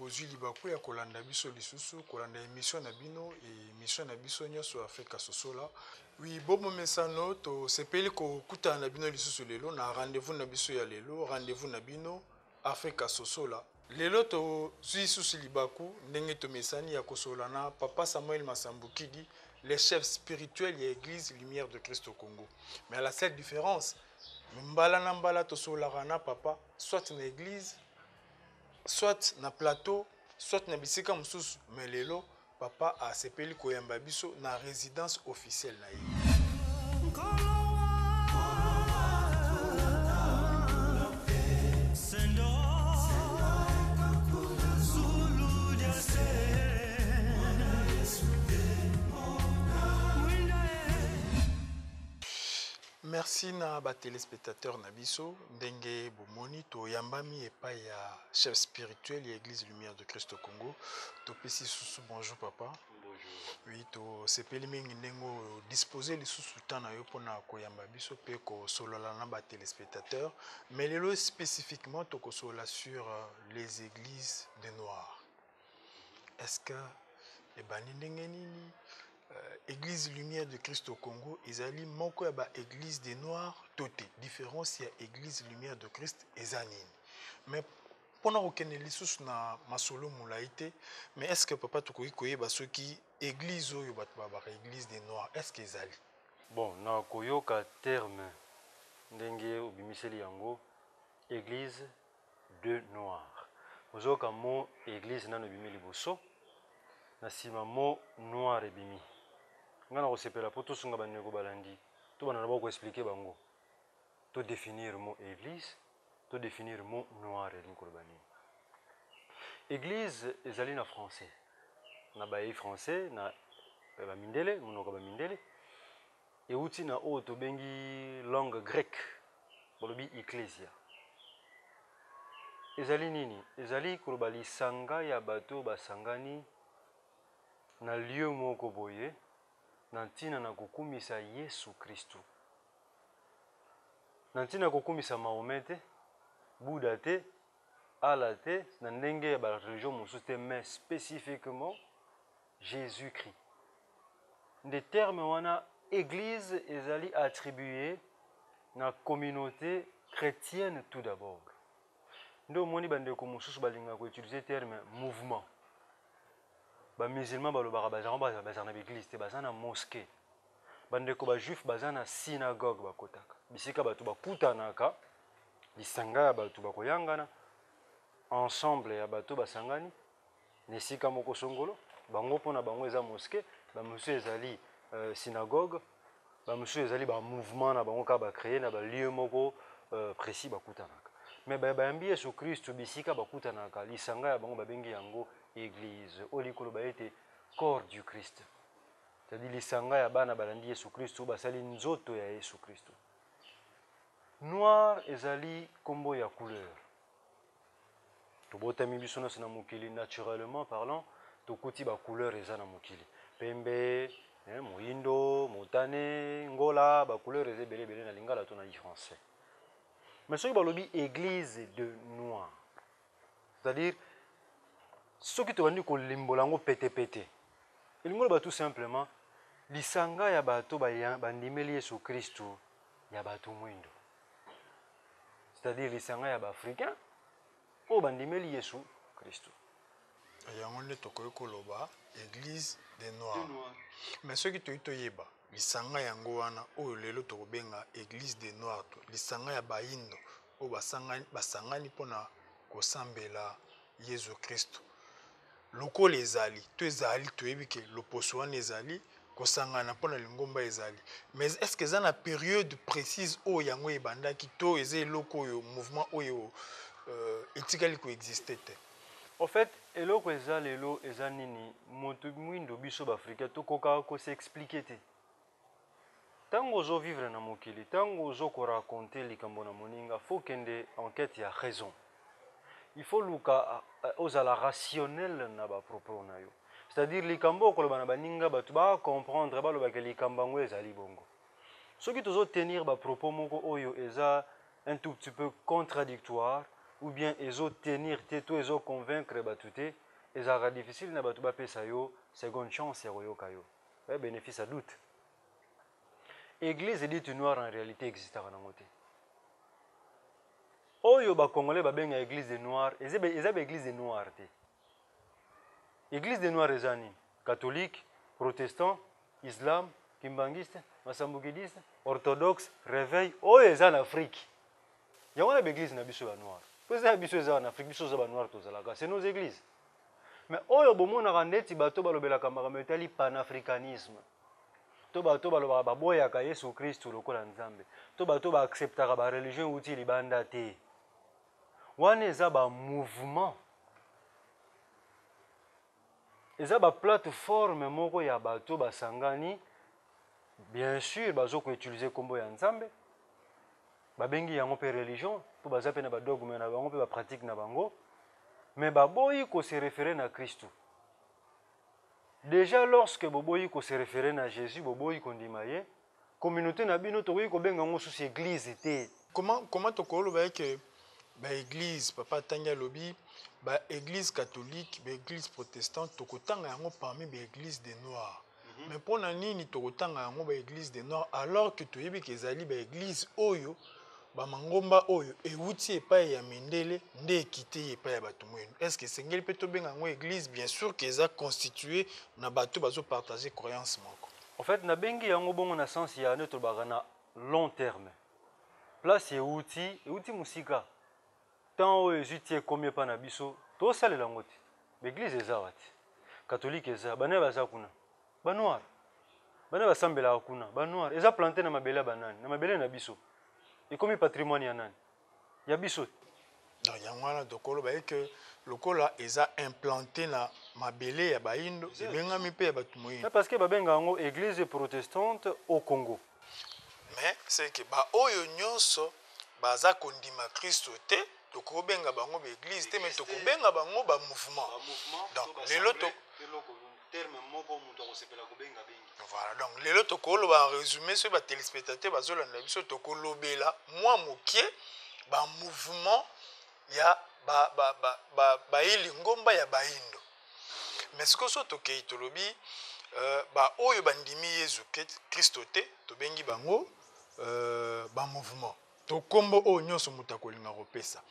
bozwi libaku ya kolanda biso lisusu kolanda émission na bino émission na biso nyonso Africa Sosola. Oui, bomo mesano to sepeli ko kutana na bino lisusu lelo na rendez-vous na biso ya lelo, rendez-vous na bino Africa Sosola. Lelo to zwi lisusu libaku ndenge to mesani ya kosola na Papa Samuel Masambukidi, le chef spirituel de l'église Lumière de Christ au Congo. Mais à la seule différence, mbala na mbala to sola na papa soit na église soit na plateau, soit na bisika mususu, mais lelo papa a sepeli koyamba biso na résidence officielle na ye. Merci na ba téléspectateurs na biso ndenge bomoni to yambami epa ya chef spirituel de l'église Lumière de Christ au Congo. To pesi susu bonjour papa. Bonjour. Oui, to sepeli mingi ndengo disposer les sous temps na yo pona koyamba biso pe ko solola na ba téléspectateurs, mais lelo spécifiquement to ko sola sur les églises des noirs. Est-ce que e bani ndenge nini Église Lumière de Christ au Congo, ezali moko ya ba Église des Noirs toté. Différence ya Église Lumière de Christ ezanini. Mais pendant aucun lisusu na masolo mulaité, mais est-ce que papa tukoki koyeba soki Église oyo ba Église des Noirs, est-ce que ezali? Bon, na koyoka terme ndenge obimiseli yango Église de Noirs. Ozoka mo Église nano bimeli boso. Na sima mo noir ebimi. Ngana ko sepela po to sunga baneko balandi. To bana ba ko expliquer bango. To définir mo église, to définir mo noir et l'inkolbani. Église ezali na français. Na bayi français na ba mindele, monoko ba mindele. Et outi na o to bengi langue grecque. Bolobi ecclesia. Ezali nini? Ezali kolobali sanga ya bato basangani na lieu moko boye na ntina na kokumisa Yesu Kristu. Na ntina kokumisa Mahomet te, Bouddha te, Allah te, na ndenge ba religion mosusu te, mais spécifiquement Jésus-Christ. Des termes wana église ezali attribué na communauté chrétienne tout d'abord. Ndo moni bandeko mosusu balinga ko utiliser terme mouvement. Ba musulman balobaka bazana l'église te bazana mosquée. Bandeko ba juif bazana synagogue bakotaka. Bisika batu bakutanaka lisanga ya batu bakoyangana ensemble ya batu basangani nesika moko songolo bango pona bango eza mosquée, ba monsieur ezali synagogue, ba monsieur ezali ba mouvement na bango ka ba créer na ba lieu moko précis bakutanaka. Mais bayambi Yesu Kristu bisika bakutanaka lisanga ya bango babengi yango église olikolo baete corps du Christ. C'est-à-dire lisanga ya bana balandi Yesu Kristu basali nzoto ya Yesu Kristu. Noir ezali kombo ya couleur. To botami biso na mokili naturellement parlant, to kuti ba couleur eza na mokili. Pembe, moindo, motane, ngola, ba couleur eza belé na lingala to na français. Mais soki balobi église de noir. C'est-à-dire ce qui te vandi ko limbola ngo pété. Il ngolo tout simplement lisanga ya bato bandimeli Yesu Kristu ya bato mwindo. C'est-à-dire lisanga ya ba africain o bandimeli Yesu Kristu. Yango nde tokoki koloba église des noirs. Mais ce qui to yeba lisanga yango wana oyo lelo tokobenga église des noirs to lisanga ya bayindo o basangani pona kosambela Yesu Kristu. Loko ezali to ezali to yebike loposo wana ezali kosangana pona lingomba ezali. Mais est-ce que ça na période précise o yango ebandaki to eze loko yo mouvement oyo etikali ko exister te? En fait, eloko eza lelo eza nini moto mwindo biso ba Afrika to koka ko s'expliquer te. Tango ozo vivre na mokili, tango ozo ko raconter likambo na moninga, faut kende enquête ya raison. Il faut luka ozala rationnel na ba propos na yo. C'est-à-dire likambo ko lobana baninga batu ba comprendre ba lobaka likambo ngo ezali bongo. Soki tozo tenir ba propos moko oyo eza un tout petit peu contradictoire, ou bien tenir te to convaincre bato te ezalaka difficile na bato bapesa yo seconde chance ya koyoka yo bénéfice à doute. Église dite noire en réalité existaka nango te. Oyo Congolais babenga église de noir, eza ba église de noir te. Église de noir eza nini? Catholique, protestant, islam, kimbangiste, masambukidiste, orthodoxe, réveil, oyo eza en Afrique. Yango na église na biso ya noir. Pesa biso eza en Afrique, biso eza ba noir tozalaka, c'est nos églises. Mais oyo bomonaka ndeti bato balobelaka makambo etali panafricanisme. To bato balobaka baboyaka Yesu Kristo lokola Nzambe. To bato baacceptaka ba religion uti libanda te. Wana eza ba mouvement. Eza ba plateforme moko ya bato basangani. Bien sûr, bazo ko utiliser kombo ya Nzambe. Babengi yango pe religion, po baza pe na ba dogme na bango pe ba pratique na bango. Mais baboyi ko se référer na Christ. Déjà lorsque boboyi ko se référer na Jésus, boboyi ko ndimaye, communauté na bino to ko benga ngo sous église té. Comment to ko lo ba que ba église papa tanga lobi ba église catholique, ba église protestante to ko tanga yango parmi ba église des noirs. Mais pour nini to ko tanga yango ba église des noirs alors que to yebi ke ezali ba église oyo bamangomba oyo ewuti epai ya mindele nde ekite epai ya bato mwenu. Est-ce que sengeli pe tobenga ngo église bien sûr que eza constitué na bato bazo partager croyance moko. En fait na bengi yango bongo na sens ya ne to bagana long terme. Place ewuti musika. Tant oyo ezuti combien pa na biso to salela ngoti. L'église eza wati. Catholique eza bana baza kuna. Ba noir. Bana basambela kuna. Ba noir eza planté na mabele banani, na mabele na biso. Et comme patrimoine ya nani ya biso. Donc yangwana dokolo ba que lokola eza implanté na mabele ya baindo ebengami pe ya bato moyini. Parce que babenga ngo église protestante au Congo. Mais c'est que ba oyo nyonso baza kondima Kristo te toko benga bango ba église te mais toko benga bango ba mouvement. Donc lelo to terme moko muto ko sepela ko benga bengi. Voilà, donc lelo tokolo ba résumé sur ba téléspectateurs bazolo na biso tokolo bela moi mokie ba mouvement ya ba ili ngomba ya baindo. Mais ce que so tokei tolobi ba oyo bandimi Yesu Kristo te to bengi bango ba mouvement. To kombo oyo nyonso mutakolinga kopesa.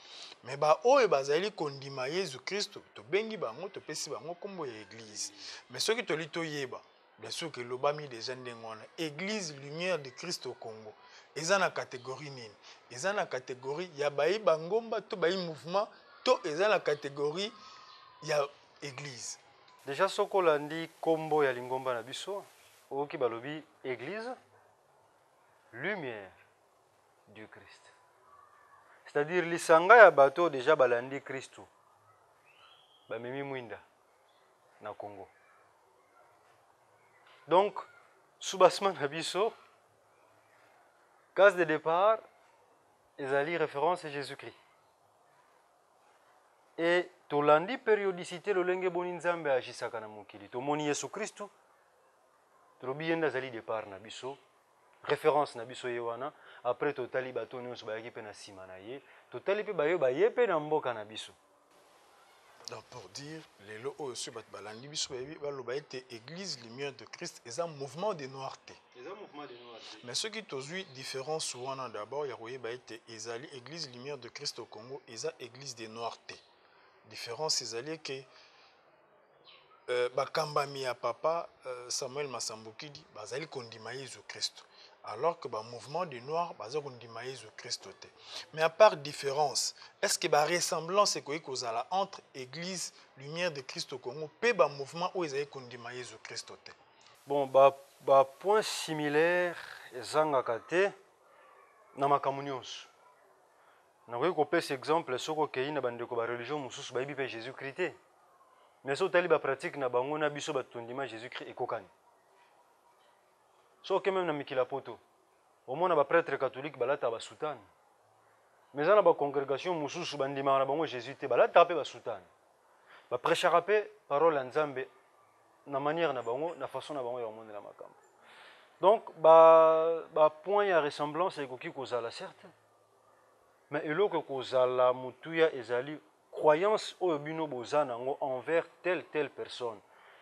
Mais ba oyo bazali kondima Yesu Kristo to bengi bango to pesi bango kombo ya église. Mais ce qui to lito yeba bien sûr que l'obami déjà ndengona église lumière de Christ au Congo eza na catégorie nini eza na catégorie ya bayi bangomba to bayi mouvement to eza na catégorie ya église. Déjà soko landi kombo ya lingomba na biso oki balobi église lumière du Christ. C'est-à-dire lisanga ya bato déjà balandi Christo bamemi mwinda na Congo. Donc, Soubasman Habiso, case de départ, ezali référence à Jésus-Christ. Et tolandi périodicité lolenge boni nzambe agisaka na mokili. Tomoni Yesu Kristo, tolobi yenda zali départ na biso, référence na biso yewana, après totali bato nyonso bayaki pe na sima na ye, totali pe bayo baye pe na mboka na biso. Donc pour dire, les lots aussi balandi biso baloba ete église lumière de Christ est un mouvement de noirté. Mais ce qui tozui différence souvent d'abord ya koyeba ete ezali église lumière de Christ au Congo eza église de noirté. Différence ezali que bakambami ya papa Samuel Masambokidi bazali kondima Yesu Christ. Alors que le mouvement du noir baza kondima Yesu Christ. Mais à part différence, est-ce que la ressemblance est causale entre église lumière de Christ au Congo et le mouvement où ils ont kondima Yesu Christ? Bon, point similaire ezangaka te na makambo nyonso. Nakoki kopesa exemple soko okei na bandeko ba religion mosusu bayebi mpe Jésus Christ te. Mais so otali ba pratique na bango na biso batondima Jésus Christ ekokani. So que même na mikila poto omona ba prêtre catholique balata ba soutane. Mais na ba congrégation mosusu bandima na bango Jésus te balata pe ba soutane. Ba prêchera pe parole nzambe na manière na bango na façon na bango ya monde la makambo. Donc ba point ya ressemblance ekoki kozala certes. mais eloko kozala mutuya ezali croyance oyo bino boza nango envers telle personne.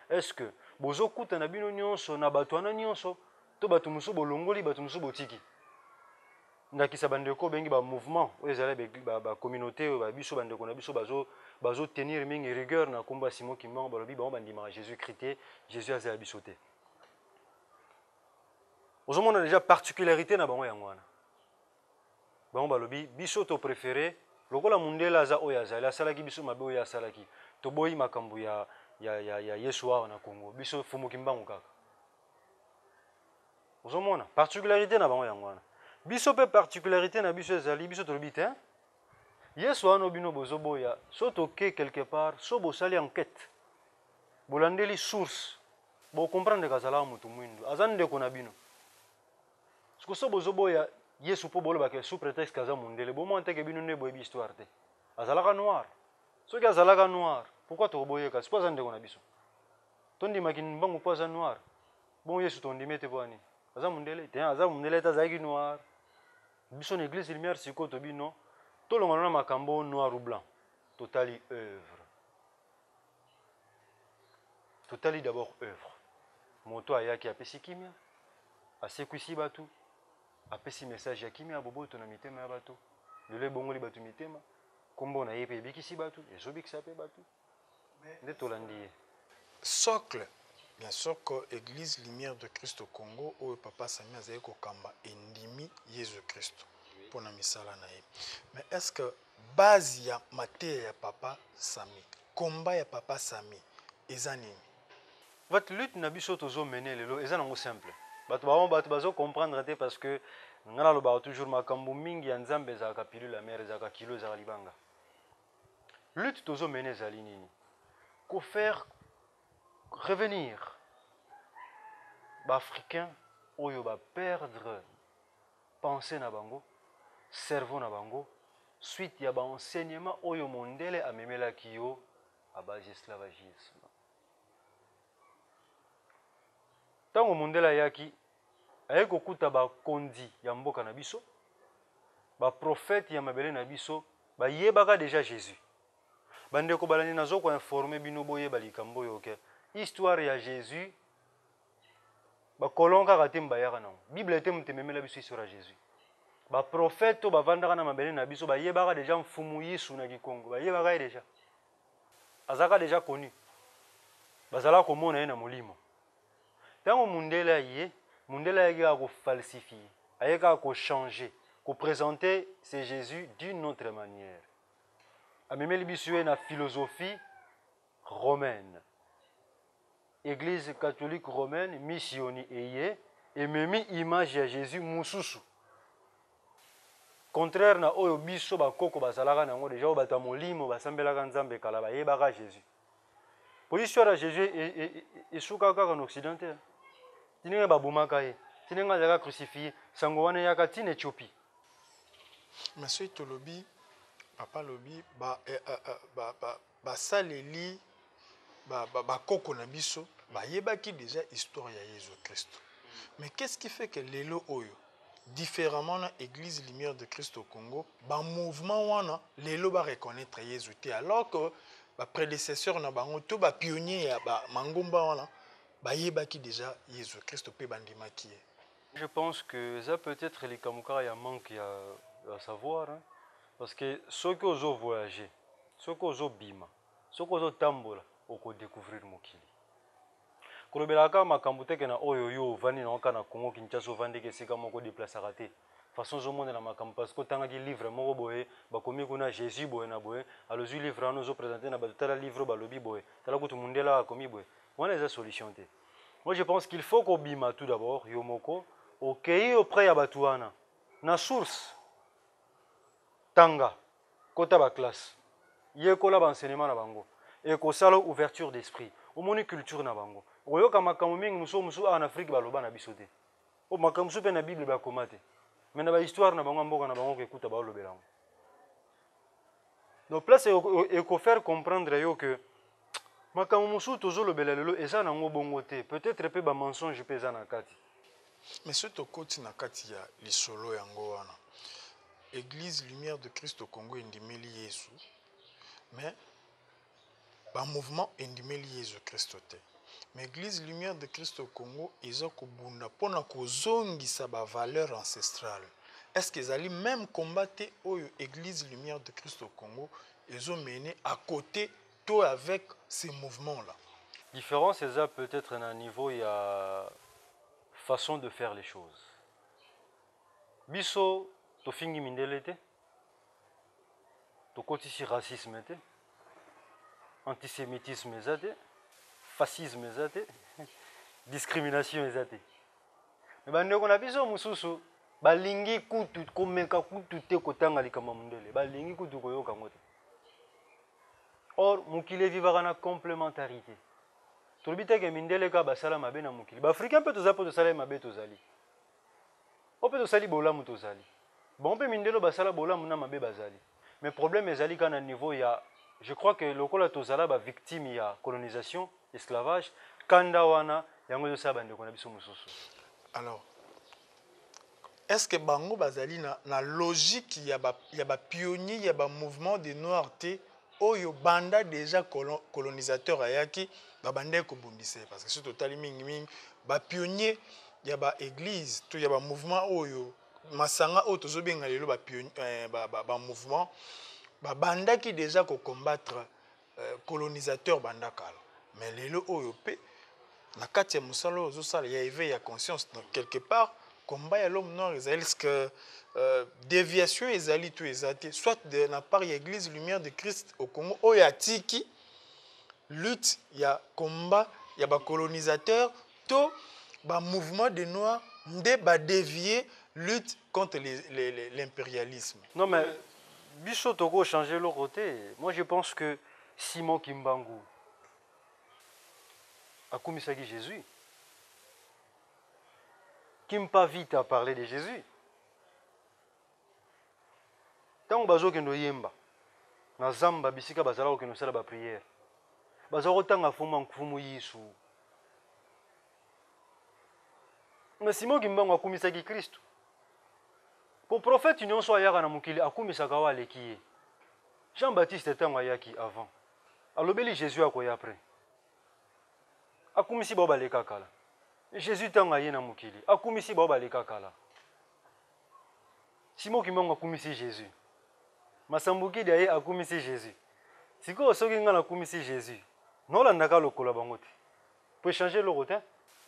Est-ce que bozokutana bino nyonso na bato wana nyonso to bato mosusu bolongoli bato mosusu botiki? Ndakisa bandeko bengi ba mouvement oyo ezali ba communauté oyo biso bandeko na biso bazo tenir mingi rigueur na komba Simon Kimbangu balobi bango bandima Jésus Christ, Jésus azali biso te. Ozomona déjà particularité na bango yango wana. Bango balobi biso to préféré lokola mundela aza oyo azali asalaki biso mabe oyo asalaki toboyi makambo ya Yesu awa na Congo biso Fumu Kimbangu kaka. Ozomona particularité na bango yango wana. Biso pe particularité na biso ezali biso tolobi te Yesu wana bino bozoboya so toke quelque part so bosali enquête bolandeli source bo comprendre kazala mutu mwindu aza ndeko na bino. Siko so bozoboya Yesu po bolo bake sous prétexte kaza mundele bo monte ke bino ne boyebi histoire te. Azalaka noir. So ki azalaka noir, pourquoi to boye ka? C'est pas ndeko na biso. Tondi makini mbangu po aza noir. Bon Yesu tondi mete po ani. Aza mundele te, aza mundele ta zaki noir. Biso na église lumière siko to bino to longa na makambo noir ou blanc. Totali œuvre. Totali d'abord œuvre. Moto ayaki apesi kimia. Asekwisi batu. Apesi message ya kimia boboto na mitema ya batu. Lele bongoli batu mitema. Kombo na yepe bikisi batu, ezobikisa pe batu. Nde tolandi. Socle, bien sûr que Église Lumière de Christ au Congo où Papa Sami azali kokamba endimi Jésus Christ pour na misala na ye. Mais est-ce que base ya mate ya Papa Sami, combat ya Papa Sami eza nini? Votre lutte na biso tozo mener lelo eza nango simple. Bato bazo comprendre te parce que ngana lo ba toujours makambo mingi ya nzambe za ka pilule la mer za ka kilo za libanga. Lutte tozo mener ezali nini? Ko faire revenir Africains oyo ba perdre pensée na bango, cerveau na bango, suite ya ba enseignement oyo mondele amemela kiyo à base esclavagisme. Tango mondela yaki ayeko kuta ba kondi ya mboka na biso, ba prophète ya mabele na biso, ba yebaka déjà Jésus. Bandeko balani nazo ko informer bino boye balikambo yo ke histoire ya Jésus ba kolonga katemba yaka na Bible te mutememela biso histoire ya Jésus. Ba prophète to bavandaka na mabele na biso ba yebaka déjà mfumu Yesu na Kikongo, ba yebaka déjà. Azaka déjà connu. Bazala komona ye na molimo. Tango mundela yaki a ko falsifier, ayeka ko changer, ko présenter c'est Jésus d'une autre manière. Amemeli biso na philosophie romaine. Église catholique romaine missioni eye et memi image ya Jésus mususu. Contraire na oyo biso bakoko bazalaka nango déjà bata molimo basambelaka nzambe kala ba yebaka Jésus. Pour l'histoire de Jésus et soukaka en occidental. Tinenga babumaka ye, tinenga zaka crucifié, sango wana yaka tin Éthiopie. Monsieur Tolobi, Papa Lobi, ba saleli ba koko na biso, ba yebaki déjà histoire ya Jésus Christ. Mais qu'est-ce qui fait que lelo oyo différemment na Église Lumière de Christ au Congo, ba mouvement wana lelo ba reconnaître Jésus te alors que ba prédécesseur na bango to ba pionnier ya ba mangomba wana ba yebaki déjà Jésus Christ pe bandimaki. Je pense que ça peut-être les kamukara ya manque à savoir hein? Parce que ceux qui ont voyagé, ceux qui ont bima, ceux qui ont tambola, oko découvrir mokili. Kolobelaka makambo teke na oyo yo vandi na kana Congo Kinshasa vandi ke sika moko déplacer te. Façon zo monde na makambo parce que tanga ki livre moko boye bakomi kuna Jésus boye na boye alozu livre ano zo présenter na batala livre balobi boye tala kutu mundela akomi boye. Voilà les solutions te. Moi je pense qu'il faut qu'on bima tout d'abord yomoko okei auprès ya batuana na source tanga kota ba classe yekola ba enseignement na bango et ko sala ouverture d'esprit au moni culture na bango oyoka makambo mingi muso en Afrique baloba na biso te o makambo pe na Bible ba komate mais na ba histoire na bango mboka na bango ko ekuta ba lobelango. Donc place et ko faire comprendre yo que makambo musu tozo lobela lelo eza na ngo bongo te peut-être pe ba mensonge pe za na kati. Mais ce tokoti na kati ya lisolo yango wana Église Lumière de Christ au Congo endimeli Yesu, mais ba mouvement endimeli Yesu Christ te. Mais Église Lumière de Christ au Congo eza kobunda pona kozongisa ba valeur ancestrale. Est-ce qu'ils allaient même combattre Église Lumière de Christ au Congo? Ils ont mené à côté tout avec ces mouvements-là. Différence, c'est ça peut-être à un niveau, il y a façon de faire les choses. Biso, to fingi mindele te, to kotisi racisme te, antisémitisme ezate, fascisme ezate, discrimination ezate. Mais bandeko na biso mususu, balingi kutu komeka kutu te kotanga likama mundele, balingi kutu koyoka ngote. Or, mukile vivaka na complémentarité. Tolobita ke mindele ka basala mabe na mukili. Ba africain peut toza po tosala mabe tozali. On peut tosali bolamu tozali. Bon pe mindelo basala bolamu na mabe bazali. Mais problème ezali ka na niveau ya, je crois que lokola tozala ba victime ya colonisation, esclavage, kanda wana yango yosa bandeko na biso mususu. Alors, est-ce que bango bazali na logique ya ba pionnier ya ba mouvement des noirs te oyo banda déjà colonisateur ayaki ba bande ko bundise parce que surtout tali mingi ba pionnier ya ba église to ya ba mouvement oyo masanga oyo tozobenga lelo ba pionnier ba mouvement ba banda qui déjà ko combattre colonisateur banda kala mais lelo oyo pe na kati ya musala ozo sala ya éveil ya conscience donc quelque part combat ya l'homme noir ezali que déviation ezali tout ezate soit de la part de l'église Lumière de Christ au Congo oyo atiki lutte ya combat ya ba colonisateur to ba mouvement de noirs nde ba dévier lutte contre l'impérialisme. Non mais biso toko changer le côté. Moi je pense que Simon Kimbangu a commissaire Jésus. Kimpa vite à parler de Jésus. Tant bazo kendo yemba na zamba bisika bazala ko kendo sala ba prière. Bazako tanga fuma nkufumu Yesu. Mais Simon Kimbangu a commissaire Christ. Pour prophète union soit yaka na mukili akumisa kawa lekiye. Jean-Baptiste tanga yaki avant. Alobeli Jésus akoya après. Akumisi baba leka kala. Jésus tanga ye na mukili akumisi baba leka kala. Simon Kimbangu akumisi Jésus. Masambuki daye akumisi Jésus. Siko soki ngana akumisi Jésus. Nola ndaka lokola bango te. Pour changer le rotin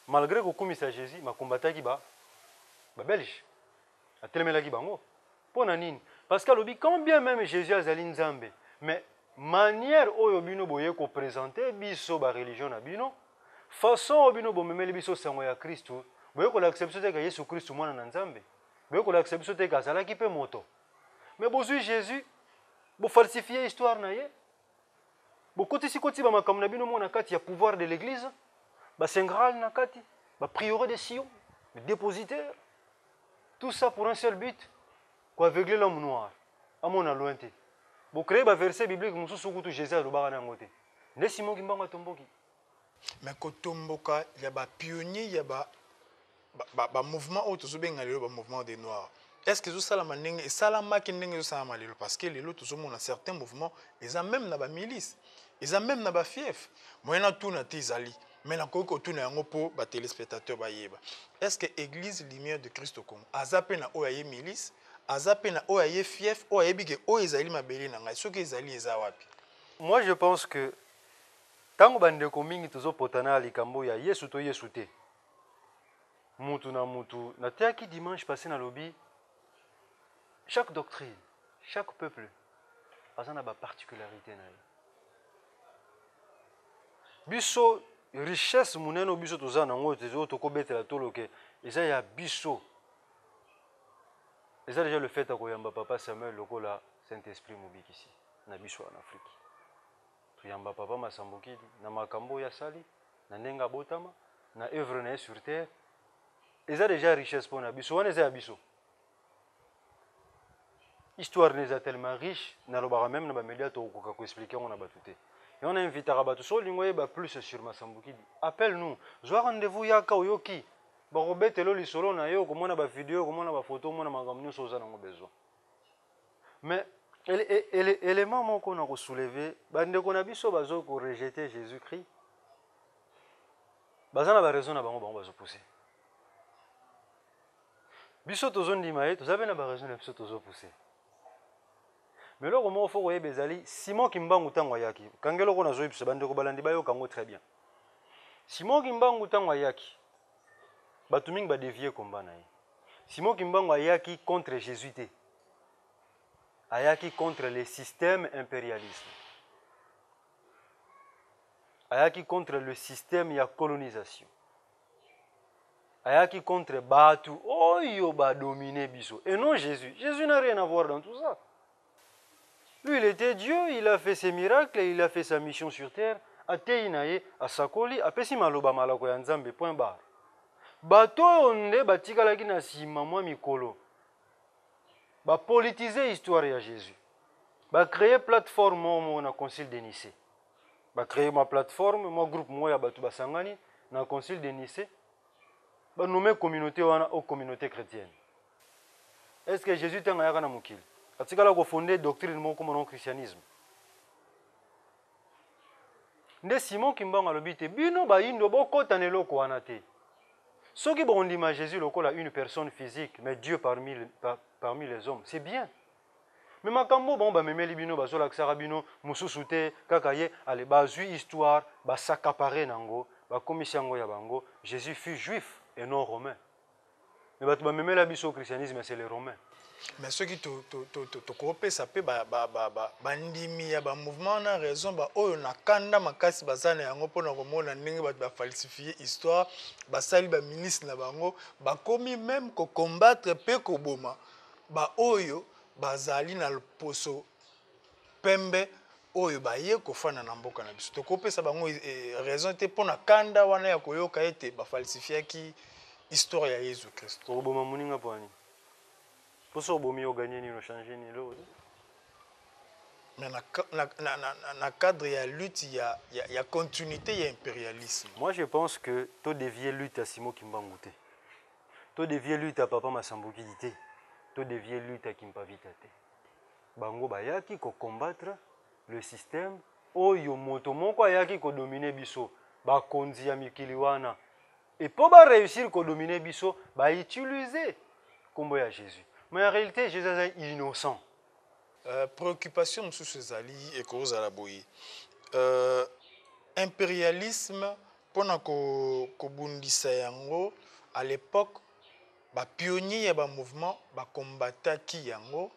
malgré ko kumisa Jésus makombataki ba belge. Atelemela bango. Pona nini? Parce que lobi quand bien même Jésus azali nzambe, mais manière oyo bino boye ko présenter biso ba religion na bino, façon bino bomemeli biso sango ya Kristo, boye ko l'accepter que Yesu Kristo mwana na nzambe. Boye ko l'accepter que azalaki pe moto. Mais bozui Jésus, bo falsifier histoire na ye. Bo kotisi koti ba makamna bino mona kati ya pouvoir de l'église, ba sengral na kati, ba prieuré de Sion, le dépositaire. Tout ça pour un seul but, quoi aveugler l'homme noir. À mon lointé. Vous créez un verset biblique, vous savez Jésus a l'obara n'angote. Ne Simon Kimbangu tomboki. Mais quand tomboka, il y a des pionniers, il y a des mouvements autres, des mouvements des noirs. Est-ce que ça la manenge et ça la makindenge ça malelo parce que les autres ont certains mouvements, ils ont même na milice, ils ont même na fief. Moi na tout na tizali. Mais na koko tout na yango po ba téléspectateurs ba yeba. Est-ce que Église Lumière de Christ au Congo azape na oyaye milice, azape na oyaye fief, oyaye bike oyezali mabeli na ngai soki ezali eza wapi? Moi je pense que tango bandeko mingi tozo potana likambo ya Yesu to Yesu te. Mutu na teaki dimanche passé na lobby. Chaque doctrine, chaque peuple a sa particularité na ye. Biso richesse muneno biso toza nango tezo tokobetela toloke eza ya biso. Eza déjà le fait akoyamba papa Samuel lokola Saint-Esprit mobikisi na biso en Afrique. Toyamba papa Masambuki na makambo ya sali na ndenga botama na œuvre na sur terre. Eza déjà richesse pour na biso wana eza ya biso. Histoire n'est tellement riche, na lobara même na ba média to ko expliquer on a batute. Et on invite à rabattre sur l'ingwe ba plus sur Masambuki. Appelle-nous. Joa rendez-vous yaka oyoki. Ba robetelo li solo na yo ko mona ba vidéo ko mona ba photo mona makamnyo soza na ngo besoin. Mais élément qu'on a soulevé, bandeko na biso bazo ko rejeter Jésus-Christ. Bazana ba raison na bango bazo pousser. Biso tozondima ye, tozabe na ba raison na biso tozo pousser. Mais là comment faut voyer bezali Simon Kimbangu tango yaki. Kangelo ko nazo biso bandeko balandi bayo kango très bien. Simon Kimbangu tango yaki. Batu mingi ba dévier combat na ye. Simon Kimbangu ayaki contre Jésus té. Ayaki contre le système impérialiste. Ayaki contre le système ya colonisation. Ayaki contre Batu, oyo ba dominer biso. Et non Jésus. Jésus n'a rien à voir dans tout ça. Lui, il était Dieu, il a fait ses miracles, il a fait sa mission sur terre. Ateinaye, asakoli, apesi maloba malako ya nzambe, point barre. Bato onde batikalaki na sima mwa mikolo. Ba politiser histoire ya Jésus. Ba créer plateforme na concile de Nicée. Ba créer ma plateforme, moi groupe moya batu basangani na concile de Nicée. Ba nommer communauté wana au communauté chrétienne. Est-ce que Jésus tanga yaka na mukili? Atikala ko fonder doctrine moko mon christianisme. Nde Simon Kimbangu alobi te bino ba indo bokota na eloko wana te. Soki bondima Jésus lokola une personne physique mais Dieu parmi les hommes, c'est bien. Mais makambo bon ba memeli bino bazola ksara bino mususu te kaka ye ale bazui histoire ba s'accaparer nango ba komisyango ya bango. Jésus fut juif et non romain. Mais batu ba memela biso au christianisme c'est les romains. Mais ceux qui te coopèrent, ça peut bandimi ya ba mouvement na raison ba oyo na kanda makasi bazana yango pona komona ndenge ba falsifier histoire ba sali ba ministre na bango ba komi même ko combattre pe ko boma ba oyo bazali na poso pembe oyo ba ye ko fana na mboka na biso to kopesa bango raison te pona kanda wana ya koyoka ete ba falsifier ki histoire ya Jésus Christ Ko boma muninga pwani. Pour ça, il faut gagner ni changer ni l'autre. Mais dans le cadre de la lutte, il y a continuité, il y a impérialisme. Moi, je pense que tu deviens lutte à Simon Kimbangu. Tu deviens lutte à Papa Massambuki. Tu deviens lutte à Kimpa Vitate. Bango bayaki ko combattre le système. Oyo moto moko ayaki ko dominer biso. Ba konzi ya mikili wana. Et pour réussir ko dominer biso, ba utiliser kombo ya Jésus. Mais en réalité, Jésus est innocent. Préoccupation sous ces alliés et cause à la bouillie. Impérialisme, pendant que Bundisa yango, à l'époque, les pionniers de mouvement, les combattants qui yango,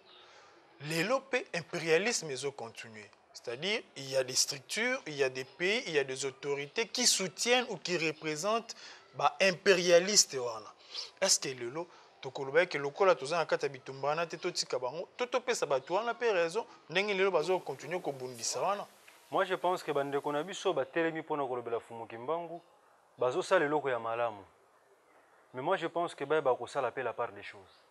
les lopés impérialisme ils ont continué. C'est-à-dire, il y a des structures, il y a des pays, il y a des autorités qui soutiennent ou qui représentent les impérialistes. Est-ce que le lot tokoloba ke lokola tozana kata bitumbana te totika bango totopesa bato wana pe raison ndenge lelo bazo continuer ko bundisa wana. Moi je pense que bandeko na biso ba telemi pona kolobela Fumu Kimbangu bazo sala eloko ya malamu. Mais moi je pense que ba ko sala pe la part des choses.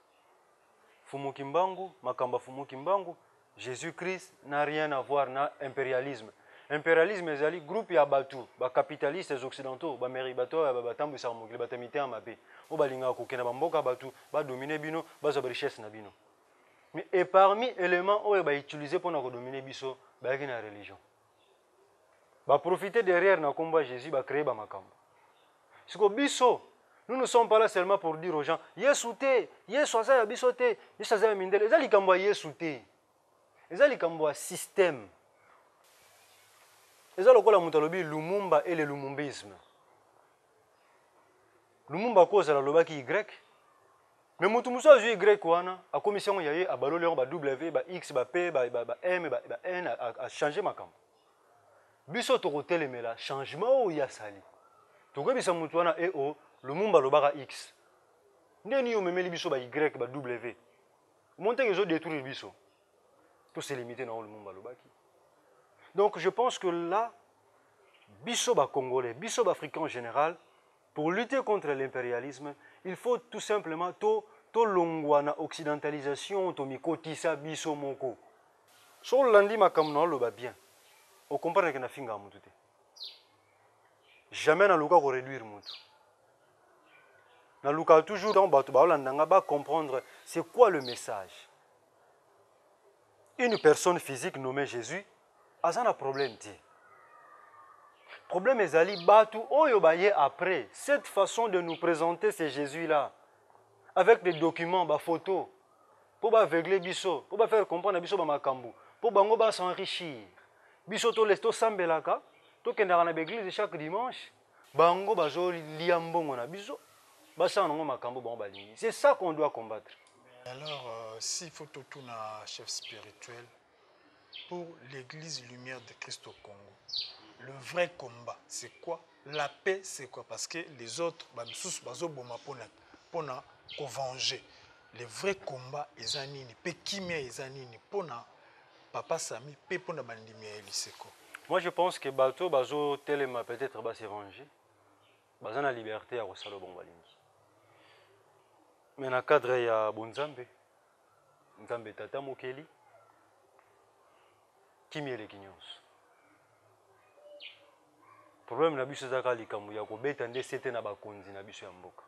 Fumu Kimbangu makamba Fumu Kimbangu Jésus-Christ n'a rien à voir na impérialisme. Impérialisme ezali groupe ya batu ba capitalistes occidentaux ba meri bato ba tambisa mokili batamite amabe o balinga ko kena ba mboka batu ba dominer bino ba za richesse na bino. Mais et parmi éléments oyo ba utiliser pour na ko dominer biso ba ki na religion ba profiter derrière na combat Jésus ba créer ba makambo. Siko biso nous ne sommes pas là seulement pour dire aux gens Yesu te Yesu aza biso te Yesu aza mindele ezali kambo Yesu te ezali kambo système. Et ça, le Lumumba et le lumumbisme. Lumumba cause la loba qui Y. Mais Moutumusa a joué Y wana, a commission yaye, a balo leon ba W, ba X, ba P, ba M, ba N, a changé ma camp. Biso toko telemela, changement ou ya sali. Toko bisa mutuana e o, Lumumba loba X. Ndeni yo memeli biso ba Y, ba W. Monte que zo détruire biso. Tout se limiter dans Lumumba loba qui. Donc je pense que là, Bissoba Congolais, Bissoba Africain en général, pour lutter contre l'impérialisme, il faut tout simplement to longwana occidentalisation, to mikotisa biso moko. So landi makamno lo ba bien. On comprend que na finga mutu te. Jamais na luka ko réduire mutu. Na luka toujours dans bato ba landanga ba comprendre c'est quoi le message. une personne physique nommée Jésus, a un problème. Le problème est ali batu oyo baye après. Cette façon de nous présenter ce Jésus-là, avec des documents, des photos, pour aveugler biso, pour faire comprendre biso ba makambu, pour bango ba s'enrichir. Biso to lesto sambelaka, to kendaka na l'église chaque dimanche, bango bazo liambongo na biso, ba sa nango makambu bango balingi. C'est ça qu'on doit combattre. Alors, s'il faut tout un chef spirituel pour l'église Lumière de Christ au Congo, le vrai combat, c'est quoi? La paix, c'est quoi? Parce que les autres, pour venger. Le vrai combat, ils ont nini, pe kimia ils ont nini, pour papa Sami, pe pour na bandimi eliseko. Moi, je pense que bato bazo telema peut-être va se venger. Baza na liberté à kosala bon balingi. Mais na cadre ya bonzambe, nzambe tata mokeli, kimia le kinyos. Problème na biso zaka likambo ya kobeta nde sete na bakonzi na biso ya mboka.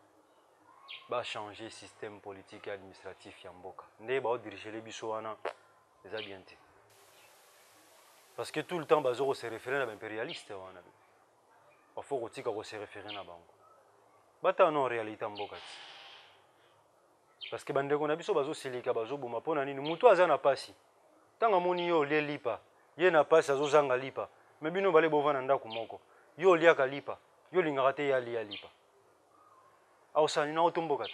Ba changer système politique et administratif ya mboka. Nde ba diriger les biso wana eza bien te. Parce que tout le temps bazo se référer à l'impérialiste wana. Il faut kotika ko se référer na bango. Bata non réalité mboka. Parce que bandeko na biso bazo silika bazo boma pona nini mutu aza na pasi. Tanga moni yo le lipa, ye na pasi azo zanga lipa. Mais bino bale bovana ndako moko. Yo liaka lipa, yo lingaka te ya lipa. Aosani na otomboka te.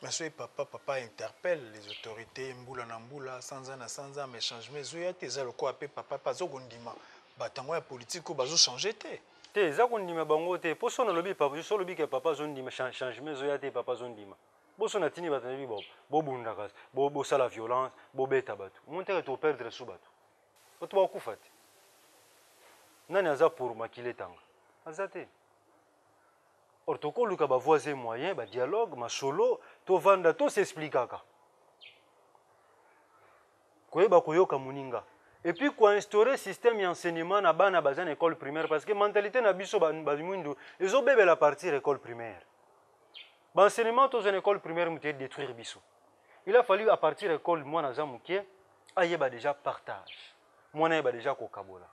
Mais papa interpelle les autorités mbula na mbula sans ans mais changement zoya te za loko apé papa pazo kondima batango ya politique bazo changer te. Te za kondima bango te poso na lobi papa so lobi ke papa zo ndima changement zoya te papa zo ndima. Boso na tini batani bo bunda kas bo sala violence bo beta batu. Montere to perdre sous batu. Oto ba kufa te. Nani aza pour makile tanga azate or toko luka ba voisin moyen ba dialogue ma solo to vanda to s'expliquaka koyeba koyoka muninga et puis ko instaurer système d'enseignement na bana bazana école primaire parce que mentalité na biso ba mwindu ezo bebe la partir école primaire ba enseignement to zone école primaire muté détruire biso il a fallu à partir école mwana za mukie ayeba déjà partage mwana yeba déjà ko kabola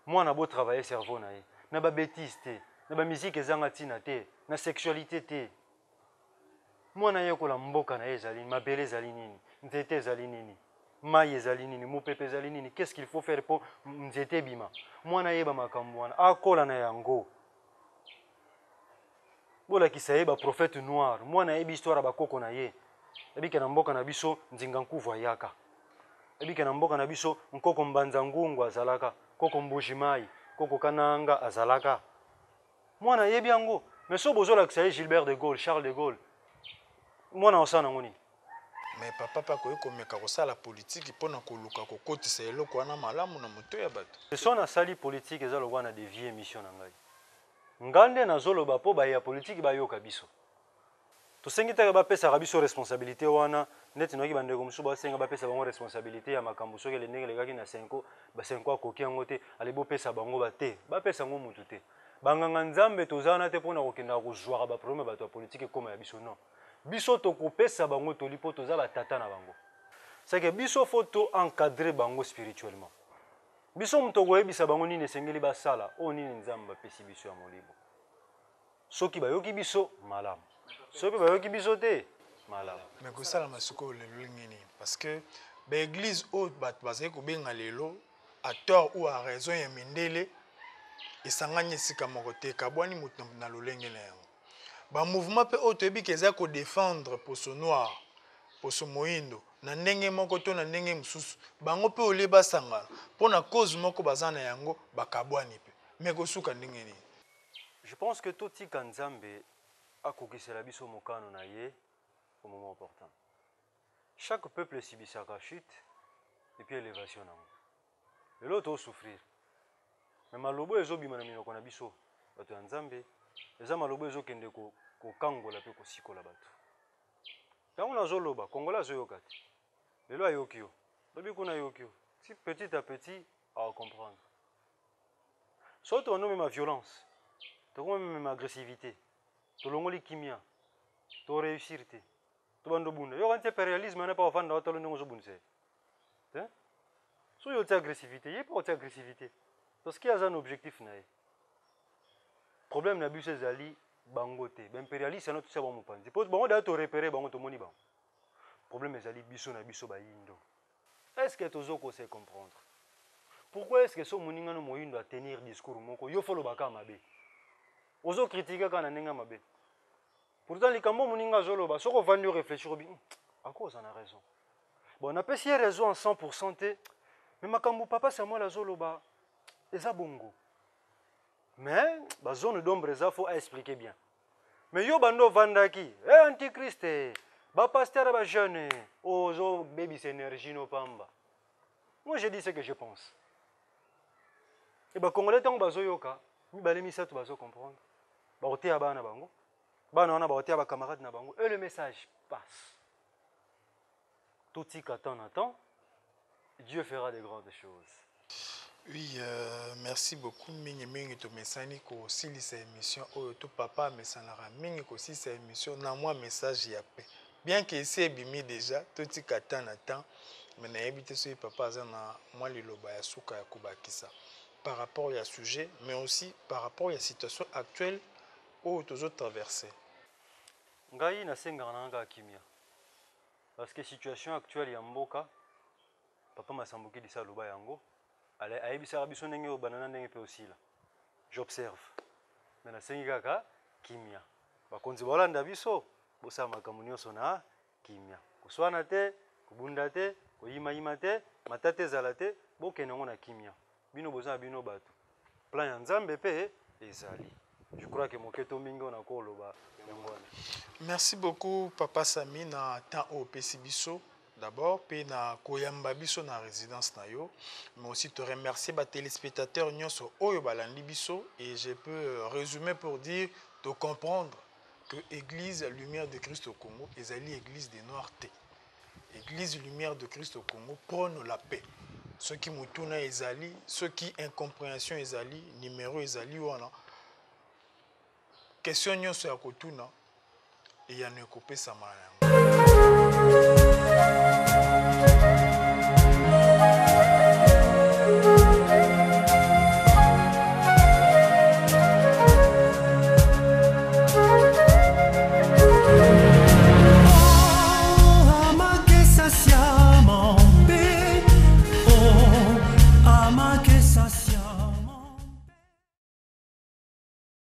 moi na beau travailler cerveau na ye na ba bêtise te na ba musique ezanga tina te na sexualité te moi na ye ko la mboka na ezali mabele ezali nini nzete ezali nini mai ezali nini mopepe ezali nini qu'est-ce qu'il faut faire pour nzete bima moi na ye ba makambo wana akola na yango bola kisaye ba prophète noir moi na ye histoire ba koko na ye ebike na mboka na biso nzinga nkuvu ayaka ebike na mboka na biso nkoko mbanza ngungu azalaka koko mbujimai koko kananga azalaka mwana yebi yango mais so bozola kisaye Gilbert de Gaulle Charles de Gaulle mwana osana ngoni mais papa pa ko komeka ko sala politique pona ko luka ko kotisa eloko wana malamu na moto ya bato so na sali politique eza lokwa na dévier mission na ngai ngande na zoloba po ba ya politique ba yoka biso to sengita ba pesa ka biso responsabilité wana neti noki bandeko musu ba senga ba pesa bango responsabilité ya makambo soki le ndenge lekaki na 5 ba 5 akoki yango te alebo pesa bango ba te ba pesa ngo mutu te banganga nzambe tozana te pona kokenda kozwaka ba problème bato ya politique koma ya biso non biso to kopesa bango tolipo toza ba tata na bango c'est que biso faut encadrer bango spirituellement biso muto koyebisa bango nini esengeli basala o nini nzambe apesi biso ya molimo soki bayoki biso malamu soki bayoki biso te malamu mais kosala masuko lelo ngini parce que ba église o bat bazali ko benga lelo à tort ou à raison ya mindele esanganye esika moko te kabwani moto na lolenge na yango ba mouvement pe oto ebi keza ko défendre poso noir poso moindo na ndenge moko to na ndenge mususu bango pe ole basangana pona cause moko bazana yango bakabwani pe mais kosuka ndenge ni je pense que toti kanzambe akokisela biso mokano na ye au moment opportun chaque peuple subissaka chute et puis élévation nango lelo to souffrir mais malobo ezobima na minoko na biso bato ya nzambe eza malobo ezokende kokangola pe kosikola bato ntango nazoloba kongola azoyoka te lelo ayoki yo lobi kuna ayoki yo si petit à petit acomprendre so tonomema violence tokomema agressivité tolongoli kimia to réussir te to bando bunda yo kanti impérialisme na pa ofanda otalo ndongo zobundise te So yo agressivité, il pas agressivité. Parce qu'il y a un objectif na. Problème na biso ezali bangote. Impérialiste na tout ça bon mopanzi. Pose bango da to repérer bango to moni bango. Problème ezali biso na biso ba yindo. Est-ce que tozo ko se comprendre? Pourquoi est-ce que so moninga no moyindo a tenir discours moko yo folo baka mabe? Ozo critiquer kana nenga mabe. Pourtant likambo moninga zoloba soko vandi réfléchir obi. À cause on a raison. Bon, on a pas si raison en 100% te, mais makambo papa c'est moi la zoloba. Eza bongo. Mais ba zone d'ombre ça faut expliquer bien. Mais yo bando vandaki, antichrist, ba pasteur ba jeune, ozo baby énergie no pamba. Moi je dis ce que je pense. Et ba congolais tant bazo yoka, mi balemi ça tu bazo comprendre. Ba otea bana bango. Bana ona ba otea ba camarades na bango et le message passe. Tout y attend, Dieu fera de grandes choses. Oui, merci beaucoup. Mingi to mesani ko aussi cette émission to papa mesanara mingi ko aussi cette émission na moi message ya paix. Bien que c'est bimi déjà tout y attend, mais na habité ce papa na moi liloba ya suka ya kubakisa par rapport à sujet mais aussi par rapport à la situation actuelle où tozo traverser. Ngai na senga nanga kimia. Parce que la situation actuelle ya mboka papa masamboki disa loba yango ale ayebisa biso ndenge o banana ndenge pe aussi là. J'observe. Mais na sengi kaka kimia. Bakonzi bolanda biso bosa makambo nyonso na kimia. Kuswana te, kubunda te, koyima te, matate zalate, bokene ngo na kimia. Bino boza bino bato. Plan ya Nzambe pe ezali. Je crois que moketo mingi on a ko loba yango. Merci beaucoup papa Sami na temps au Biso. D'abord, puis na koyamba biso na résidence na yo, mais aussi te remercier ba téléspectateurs nyonso oyo balandi biso et je peux résumer pour dire de comprendre que Église Lumière de Christ au Congo ezali Église des Noirs te. Église Lumière de Christ au Congo prône la paix. Ceux qui mutuna ezali, ceux qui incompréhension ezali, numéro ezali wana. Question nyonso ya kotuna et ya ne kopesa mana.